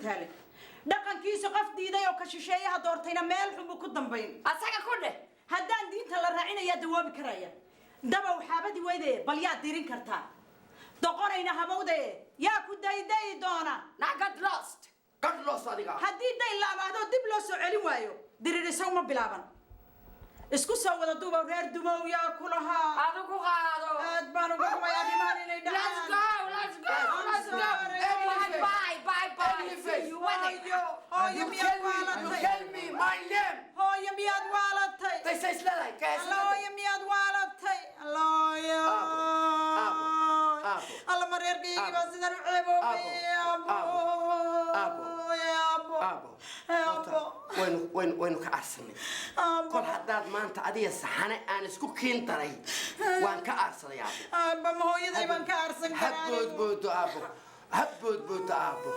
تالي دقن كيسو قف ديداي oo ka shisheeyaha doortayna meel xun ku dambayn asaga ku dheh haddaan diinta la raacinaya dawaabi karaya daba waxaabadi weyde bal yaa dirin kartaa doqorayna habowde yaa ku dayday doona na got lost adiga haddii day laabaado dib loo soo celin waayo diririsow ma bilaaban isku soo wada duuba reer dumow yaa kulaha adigu qaado aad baan uga rumay arrimahan inay dhacaan let's go bye see you hooyo miyaad waalatay tell me my name hooyo miyaad waalatay this is like hooyo miyaad waalatay hooyo alla mareerkaygi baa sidan u ceeboobay abo waynu ka aarsanay kol haddaad maanta adiga saxane aan isku kiin daray waan ka aarsaday abo ma hooyaday baan ka aarsan karaa habboodboodo aabo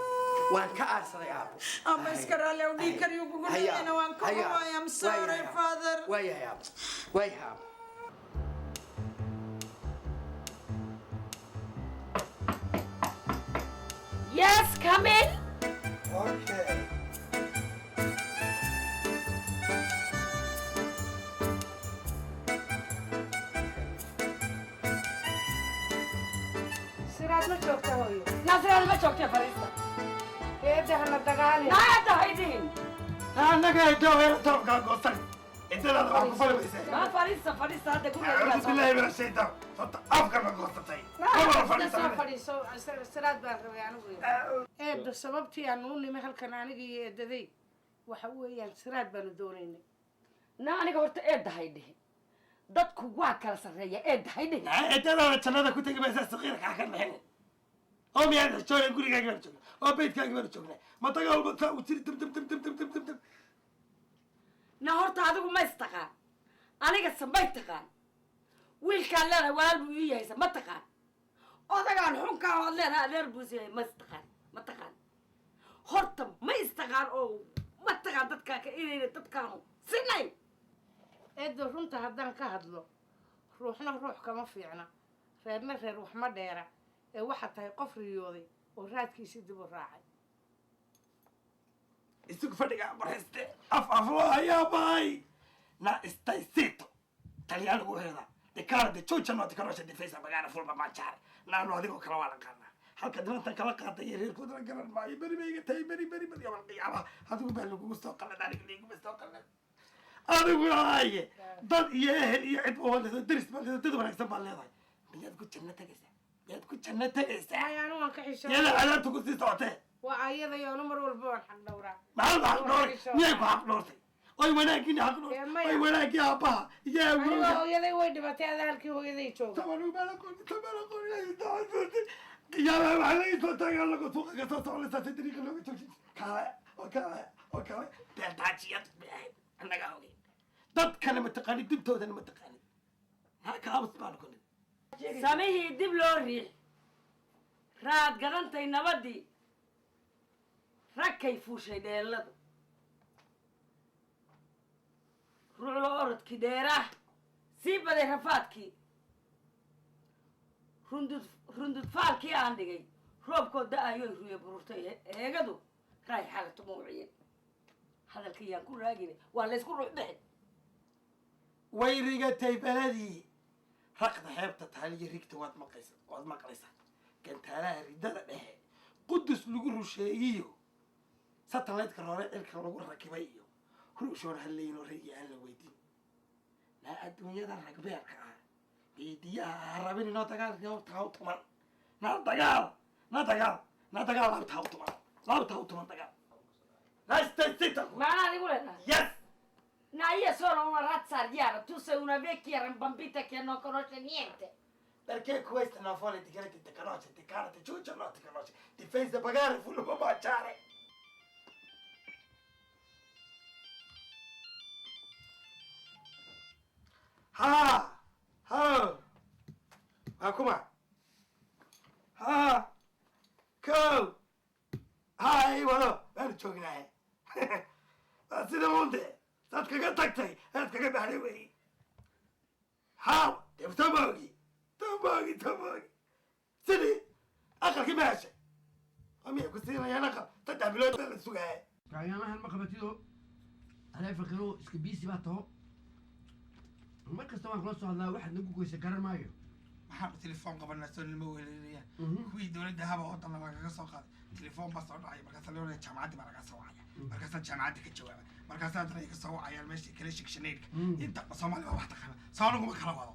waan ka aarsaday abo iska raalli u dhiig kariyo kugu dhigayna waan ka xumaay I'm sorry father waayahay abo Yes, come in. Okay. Siraad ma joogta hooyo. Nasraan ma joogtay fariista. Eedahana dagaali. Naayada haydin. Annaga idoo heer toobka goosan. Inta la ku falmaysaa. Ma fariista hadda ku أعوذ بالله من الشيطان. صوت أفكار ما قصتي. Fadhiiso siraad baan rabay anigu. Eedo sababtii aan u nimay halkan aniga iyo eedaday waxa weeyaan siraad baan doonaynay. Na aniga horta eedda haydin. dadku waa kala sareeya eedahay eedada jannada ku tagi maysa saqiir ka kan lahayn oo miyaa jooga gurigaaga baan jooga oo beedkaaga baan joognaa ma taga walba taa u tiri dam na horta adigu ma istaqaan aniga samay taqaan wiilkaan leedahay walaal buu ii yahaysa ma taqaan odagaan xunkaa ood leedahay adeer buu is yahay ma taqaan horta ma istaqaan oo ma taqaan dadkaa ka inayna dadkaanu sinay eedo runta haddaan ka hadlo ruuxna ruux kama fiicna reerna reer wax ma dheera ee waxa tahay qof riyooday oo raadkiisii dib u raacay isugu fadhiga bariste aflo ayaa baay na stai sito talyaano ugu heeda de cara de chucha no te conosce difesa magana fulba mangiare na no adigo kala wala qana halka dinta kala qaaday reerkooda la garan maayo bari bayga tay bari yaban qiyaaba adigu baa lagu soo qalad aniga liigu soo qalad adigu ay dad iyo ehel iyo cid oo wada diris baa dad wanaagsan baa leedahay miyaad ku janna tagaysaa ayaanu waan ka xishaa yada alaabta ku sii socotee waa ayada yoonu mar walba waan xaq dhowraa maxaa xaq dhowray miyay ku xaq dhowrtay oy wanaagina xaq dhowray oy wanaagii aabbaha iyo awowga hooyaday way dhibatay ada halkii hooyaday jooga tabanu bala qoon qiyaama waxaa laga soo taagaa lagu suuqa ka soo soconaysaa si dariiqa looga joogsin kale beeldaajiyad annaga ogeyn dadkana mataqaanid dibtoodana mataqaanid maxaa kaabas baan kunin samihii dib loo riix raad garantay nabadii ragkay fuushay dheeladu ruulo orodkii dheeraah sii baday rafaadkii rundud faalkii aan dhigay roobkoo da-ayoy ruye bururtay eegadu raay xalatu mawciye hadalkii yaan ku raagina waa laysku ruux dhexi way rigatay beladii raqda xeebta taaliyo rigta waad maqlaysaa gantaalaha ridada dhexe qudus lagu rusheeyiyo satellite-ka roore cilka lagu rakibay iyo ruushoor halleynoo raygi aan la weydiin naa adduunyada ragbeerka ah geediyaha ha rabin inoo dagaalta ha u tuman na dagaal laabta ha u tuman dagaal maanaa adigu leedahay yes na io sono una razza ariana, tu sei una vecchia rambambita che non conosce niente. Perché questa non vuole di che ti conosce, ti cara, ti ciuccia, non ti conosce. Ti fai da pagare, fu lo può mangiare. Akuma. Go. Hai, walo, ben chognai. That's the monde. Saad kaga tagtay aad kaga baxday wey haa dib tamogi sidii aqalkii ma heshay amiya ku siinayaan aqal صدق بلاد بلا سوقها كايامها المقبتيدو على فكرو اسكبيسي باتو ما كستو ان كلوسو هذا واحد نقول كويس كرر مايو maxaa telefoon qabanaa soo nima weelelaya kuwii dowladda haba waddan lagaga soo qaaday telefoon baa soo dhacay markaasaa la odhanaya jaamacaddi baa lagaa soo wacaya markaasaa jaamacaddi ka jawaaba markaasaa haddana iga soo wacayaan meeshii kale shikshaneydka inta soomaali baa wax taqaana soo aniguma kala wado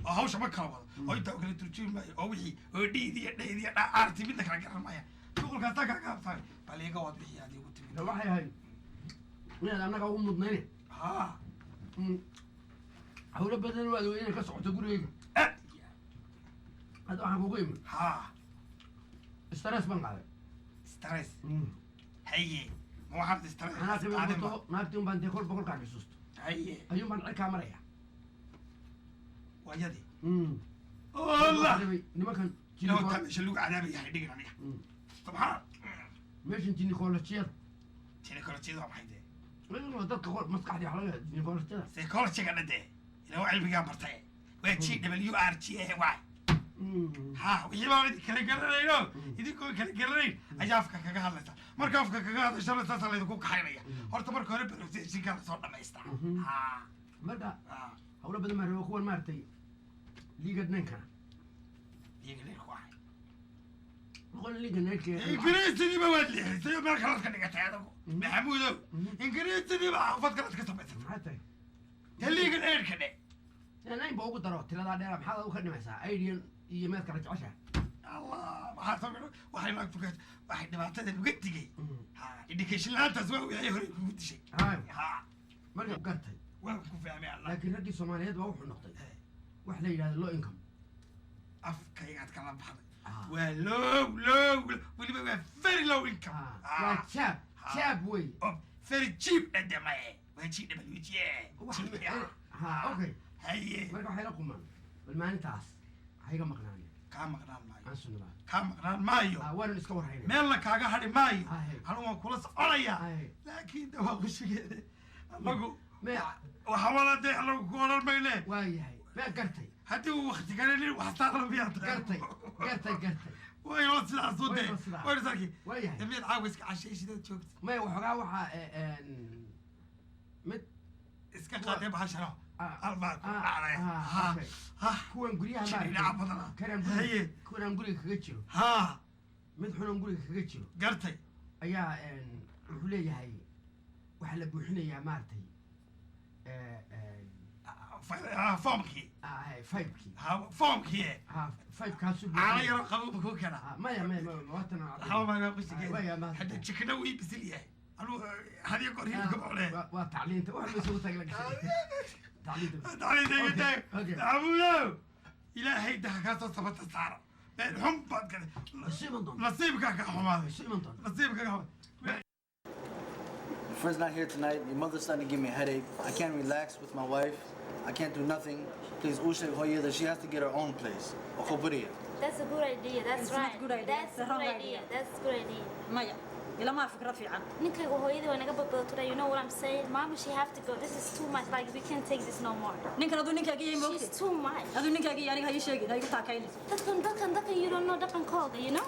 oo hawsha ma kala wado oo intaa kala turjuumi maayo oo wixii oo dhiidiya dhaydiya dhacaarti midna kala garan maya shuqulkaasaa kaa gaabsanay bal iga wad wixii aad igu timid waxay ahayd inaad annaga ugu mudnayne haa hawlo badan waad inay ka socoto gurigayga هذا واحد مقيم ها استرس بنقعد ستريس هي مو واحد ستريس انا كمان ما تيوم بنتي كل بقول كان يسوست هي ايوم بنعك كاميرا ويدي والله نما كان لو تمشي شلوك عذابي يعني دقنا عليها سبحان مش انت نيكولاتشير تينيكولاتشير ما حيدي ما دك خول مسقح دي حلقه نيكولاتشير سيكولاتشي كان ده لو علمي قام برتاي وتشي دبليو ار تي اي واي ها ويبقى بدي كلا قررينو يدي كل كلا قررين أجافك كجاه الله تا مركافك كجاه الشغل تطلع يدكو كحيرية هرت مركو هرب بروتين كان صار ما يستع ها مردا هولا بدل ما هو أول مرتي لي قد نكنا لي قد نكواي نقول لي قد نك إنكريس دي ما ودلي سيو ما خلاص كان قتها هذا محمودو إنكريس دي ما فكرت كتبت حتى اللي قد نكنا أنا يبغى أقدر ترى هذا أنا بحاول أخذ مسا أيديان يمات كرت عشاء الله ما حصل واحد ما فكرت واحد ما اعتدل وقت جي ها إديكيشن لا تسوي يا يهرب قلت شيء ها ما قرتي وين فاهمي الله لكن هذه الصوماليات بروح النقطة واحد لي هذا لو إنكم أفكار قاعد كلام بحر ولو واللي بقى very low income شاب وي very cheap ندمه وشيء نبلوجي ها أوكي هي مركب حيلكم من بالمعنى تاس هيك مقنعني كام مقنان مايو أنسون بقى كام مقنان مايو وين نسكور هيك مين لك هذا هذا مايو أنا ما كل صاريا لكن ده هو شيء أقول وحاولت أنا أقول الميلة واي هاي ما قرتي هدي وقت قال لي وحصل بيات قرتي وين وصل عصودي وين ساكي واي هاي تبي تعاوز عشان شيء ده شوكت ما وحقا مت اسكا قادم حشرة أربعة ها كون قوليها ما نعم كلام قولي كون قولي كجيرو ها مدحون قولي كجيرو قرتي أيا وحلي هاي وحلا بوحنا يا مارتي فومكي هاي فايبكي فومكي ها فايب كاسو أنا يرى قبوب كو كنا ما واتنا ها ما قبش كده حتى تشكنا وي بسليه أنا هذه قريب كبره وتعليم واحد يسوي تقلق تعليم تعليم أبويا إلهي ده كاسو صفت السعر هم بعد كده نصيبك كحماد نصيبك كحماد. My friend's not here tonight. Your mother's starting to give me a headache. I can't relax with my wife. I can't do nothing. Please, Usha Hoya, that she has to get her own place. Okoburia. That's a good idea. That's right. Not good idea. That's a good idea. That's a good idea. maya ila ma fikra fiican ninkayga hooyadii waa naga badbadaturay. You know what I'm saying? Mama, she have to go. This is too much. Like, we can't take this no more. ninkan adu ninkaaga yahay moogtay She's too much. adu ninkaaga yahay aniga hayi sheegin hayi taakaynayso dadkan you don't know dhaqankooda, you know?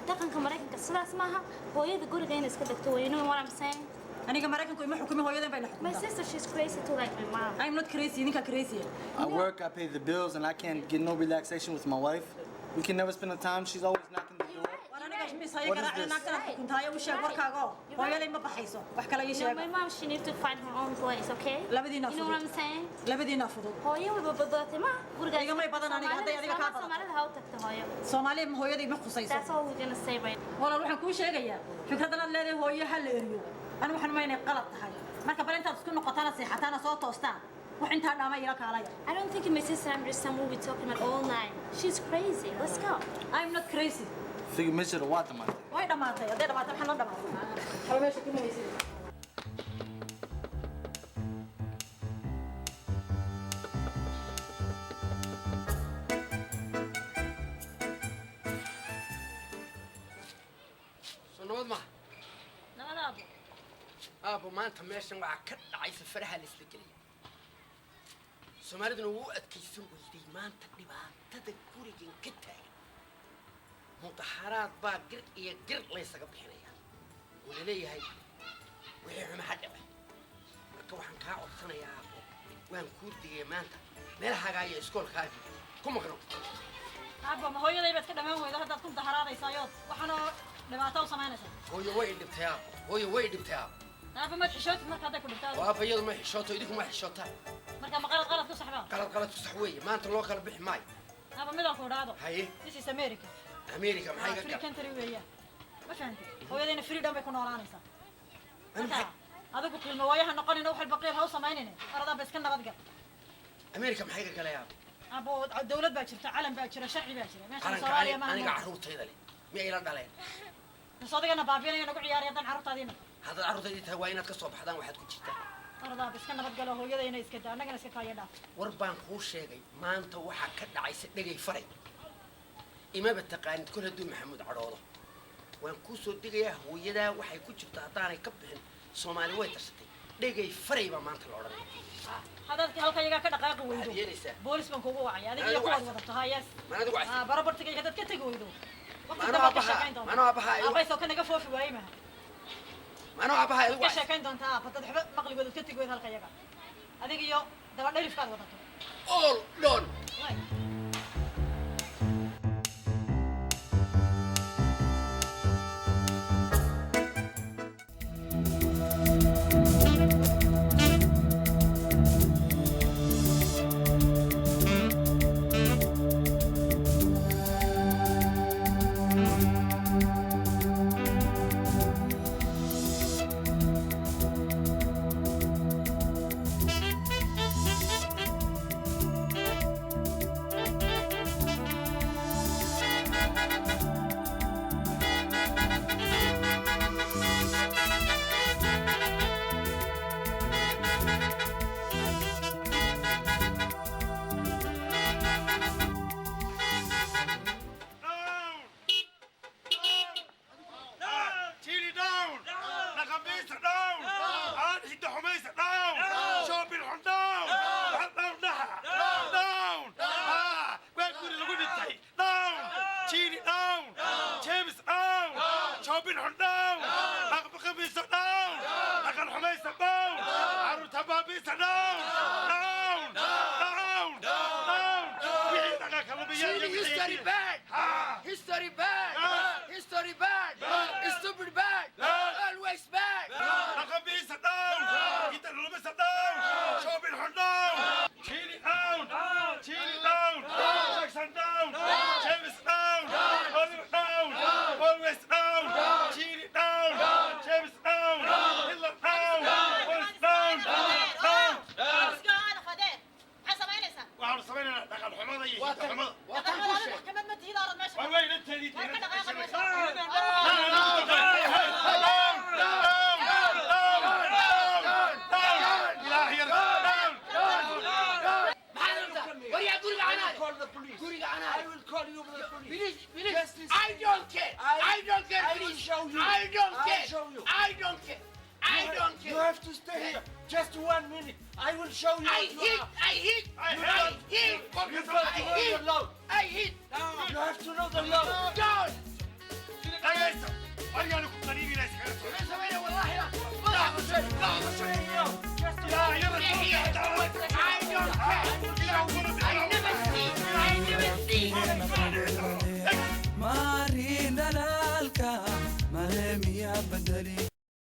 dhaqanka Mareykanka sidaas maaha. Hooyada guriga inay iska dhigto. You know what I'm saying? aniga Mareykanku ima xukumi hooyadan bayna My xukuntaa sister, she's crazy too, like my mom. I'm not crazy ninka crazy I work, I pay the bills, and I can't get no relaxation with my wife. We can never spend the time. She's always knocking the door. aniga misay garaac naagtan xukuntaay u sheeg warkaago hooyaday ma baxayso wax kale ii You know, sheeg my mom, she needs to find her own place, okay? labadiina You know what I'm saying? labadiina fudud hooyo way badbadatay ma guriga Iga may badan aniga, hadday adiga kaa badato. Soomaalida ha u tagto hooyo. Soomaaliya ma hooyaday ma khusayso That's all we're gonna say right now. walaal waxaan kuu sheegayaa fikradan aad leedahay hooyo hal eriyo anigu waxaan maynay qalad tahay marka bal intaad isku noqotaan seexataan soo toostaan wax inta dhaama ila kaalaya I don't think my sister understands what we're talking about all night. She's crazy. Let's go. I'm not crazy Figure Mitchell to what the month. way dhamaatay haday dhamaato waxaan la dhamaatay hal meesha ku maysid سنوات ما nabadaadu أبو ما أنت ماشي مع كل عايز الفرحة اللي سلكلي سومالدنا وقت كيسون ويدي ما أنت نبى تذكري جن كتاي متحرات باقر يقر ليس قبل هنا وللي هاي وحي ما حد marka waxaan kaa codsanayaa waan ku digay maanta meelaha gaaya iskoolkaaga kuma qano abba ma hooyaday baad ka dhamaan weydo haddaad ku daharaadaysaayood waxaana dhibaato u samaynaysaa hooyo way dhibtaa abba ma xishootid marka hadday ku dhibtaa waa bayadu ma xishooto idinku ma xishootaa marka ma qalad ku saxbaa qalad ku sax weeye maanta loo kala bixi maayo abba midaan ku dhaado haye this is America maxay free country weeyaan ma fahantay hooyadayna freedom bay ku noolaanaysaa marka adigu qiimo waayaha noqonina wax baqiil ha u samaynina arada bas ka nabad gal America maxay ka galayaa abo dawlad baa jirta calan baa jira sharci baa jira meesha Soomaaliya ma aniga carruurtayda leh ma ila dhaleen sodagana baabiinaya nagu ciyaariya dan carruurtaadiina hadda carruurtayda tahay waa inaad ka soo baxdaan waxaad ku jirtaa arada bas ka nabad gal hooyadayna iska daa anagana iska kaaya dhaaf war baan kuu sheegay maanta waxa ka dhacaysa dhagay faray imaba taqaanid kul hadduu maxamuud cadhoodo waan kuu soo digayaa hooyadaa waxay ku jirtaa haddaanay ka bixin Soomaali way tarsatay dhagay faray baa maanta la odhanaya hadalkii halka iyaga ka dhaqaaqi weydo boolis baan kugu wacay adiga iyo kuwad wadato hayas barabartiga hadad ka tagi weydo manoo abaha abayso ka naga foofi waayey maha manoo abaha ka sheekayn doontaa hadad xaba maqligood ka tagi weydo halka iyaga adiga iyo daba dhalifkaad wadato all done What are you going to do?